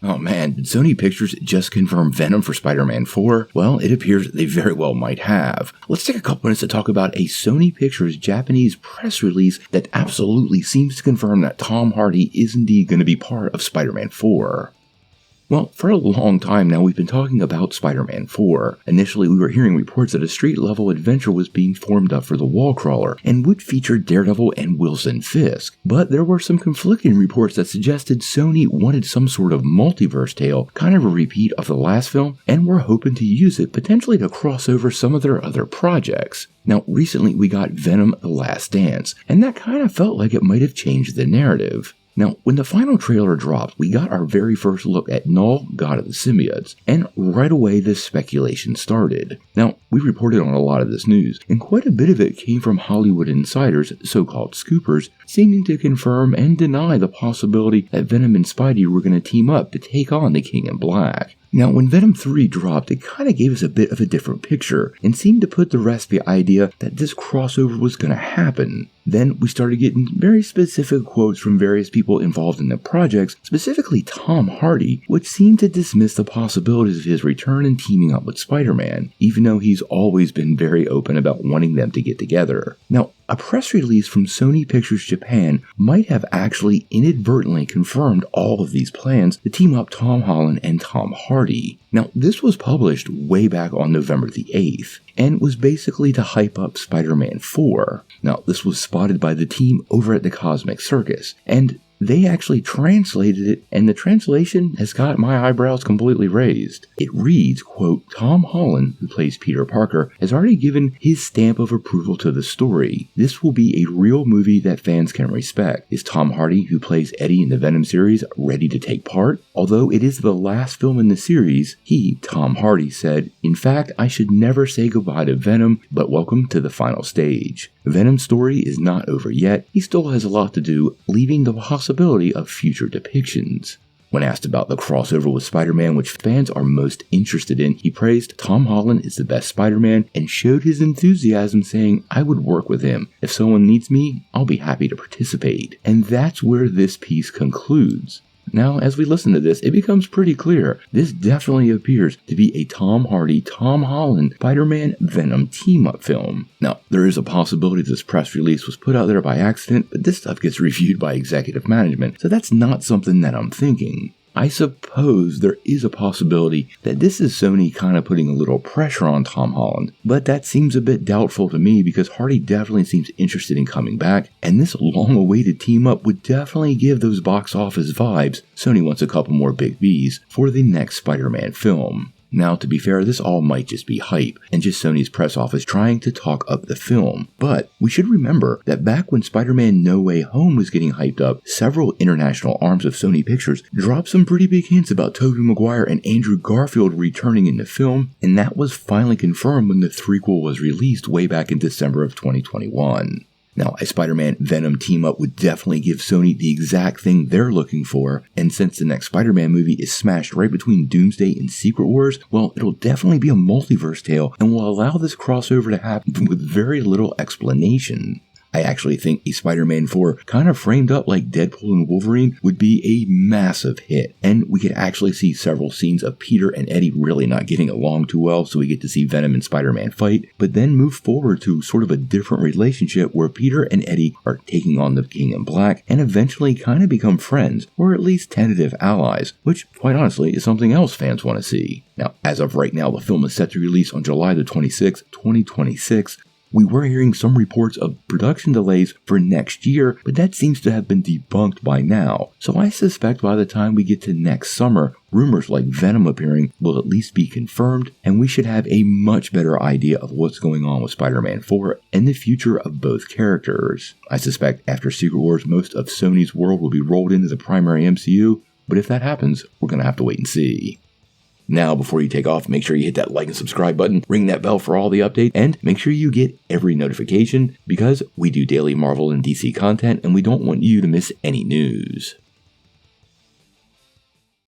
Oh man, did Sony Pictures just confirm Venom for Spider-Man 4? Well, it appears they very well might have. Let's take a couple minutes to talk about a Sony Pictures Japanese press release that absolutely seems to confirm that Tom Hardy is indeed going to be part of Spider-Man 4. Well, for a long time now, we've been talking about Spider-Man 4. Initially, we were hearing reports that a street-level adventure was being formed up for the Wallcrawler, and would feature Daredevil and Wilson Fisk. But there were some conflicting reports that suggested Sony wanted some sort of multiverse tale, kind of a repeat of the last film, and were hoping to use it potentially to cross over some of their other projects. Now, recently we got Venom: The Last Dance, and that kind of felt like it might have changed the narrative. Now, when the final trailer dropped, we got our very first look at Null, God of the Symbiotes, and right away this speculation started. Now, we reported on a lot of this news, and quite a bit of it came from Hollywood insiders, so-called scoopers, seeming to confirm and deny the possibility that Venom and Spidey were going to team up to take on the King in Black. Now, when Venom 3 dropped, it kind of gave us a bit of a different picture, and seemed to put to rest the idea that this crossover was going to happen. Then we started getting very specific quotes from various people involved in the projects, specifically Tom Hardy, which seemed to dismiss the possibilities of his return and teaming up with Spider-Man, even though he's always been very open about wanting them to get together. Now, a press release from Sony Pictures Japan might have actually inadvertently confirmed all of these plans to team up Tom Holland and Tom Hardy. Now, this was published way back on November the 8th, and was basically to hype up Spider-Man 4. Now, this was spotted by the team over at the Cosmic Circus, and they actually translated it, and the translation has got my eyebrows completely raised. It reads, quote, Tom Holland, who plays Peter Parker, has already given his stamp of approval to the story. This will be a real movie that fans can respect. Is Tom Hardy, who plays Eddie in the Venom series, ready to take part? Although it is the last film in the series, he, Tom Hardy, said, in fact, I should never say goodbye to Venom, but welcome to the final stage. Venom's story is not over yet. He still has a lot to do, leaving the possibility of future depictions. When asked about the crossover with Spider-Man, which fans are most interested in, he praised Tom Holland is the best Spider-Man and showed his enthusiasm, saying, I would work with him. If someone needs me, I'll be happy to participate. And that's where this piece concludes. Now, as we listen to this, it becomes pretty clear. This definitely appears to be a Tom Hardy, Tom Holland, Spider-Man Venom team-up film. Now, there is a possibility this press release was put out there by accident, but this stuff gets reviewed by executive management, so that's not something that I'm thinking. I suppose there is a possibility that this is Sony kind of putting a little pressure on Tom Holland, but that seems a bit doubtful to me because Hardy definitely seems interested in coming back, and this long-awaited team-up would definitely give those box office vibes. Sony wants a couple more big Bs for the next Spider-Man film. Now, to be fair, this all might just be hype, and just Sony's press office trying to talk up the film. But we should remember that back when Spider-Man No Way Home was getting hyped up, several international arms of Sony Pictures dropped some pretty big hints about Tobey Maguire and Andrew Garfield returning in the film, and that was finally confirmed when the threequel was released way back in December of 2021. Now, a Spider-Man Venom team-up would definitely give Sony the exact thing they're looking for, and since the next Spider-Man movie is smashed right between Doomsday and Secret Wars, well, it'll definitely be a multiverse tale, and will allow this crossover to happen with very little explanation. I actually think a Spider-Man 4 kind of framed up like Deadpool and Wolverine would be a massive hit, and we could actually see several scenes of Peter and Eddie really not getting along too well, so we get to see Venom and Spider-Man fight, but then move forward to sort of a different relationship where Peter and Eddie are taking on the King in Black and eventually kind of become friends, or at least tentative allies, which quite honestly is something else fans want to see. Now, as of right now, the film is set to release on July the 26th, 2026, We were hearing some reports of production delays for next year, but that seems to have been debunked by now. So I suspect by the time we get to next summer, rumors like Venom appearing will at least be confirmed, and we should have a much better idea of what's going on with Spider-Man 4 and the future of both characters. I suspect after Secret Wars, most of Sony's world will be rolled into the primary MCU, but if that happens, we're going to have to wait and see. Now, before you take off, make sure you hit that like and subscribe button, ring that bell for all the updates, and make sure you get every notification because we do daily Marvel and DC content and we don't want you to miss any news.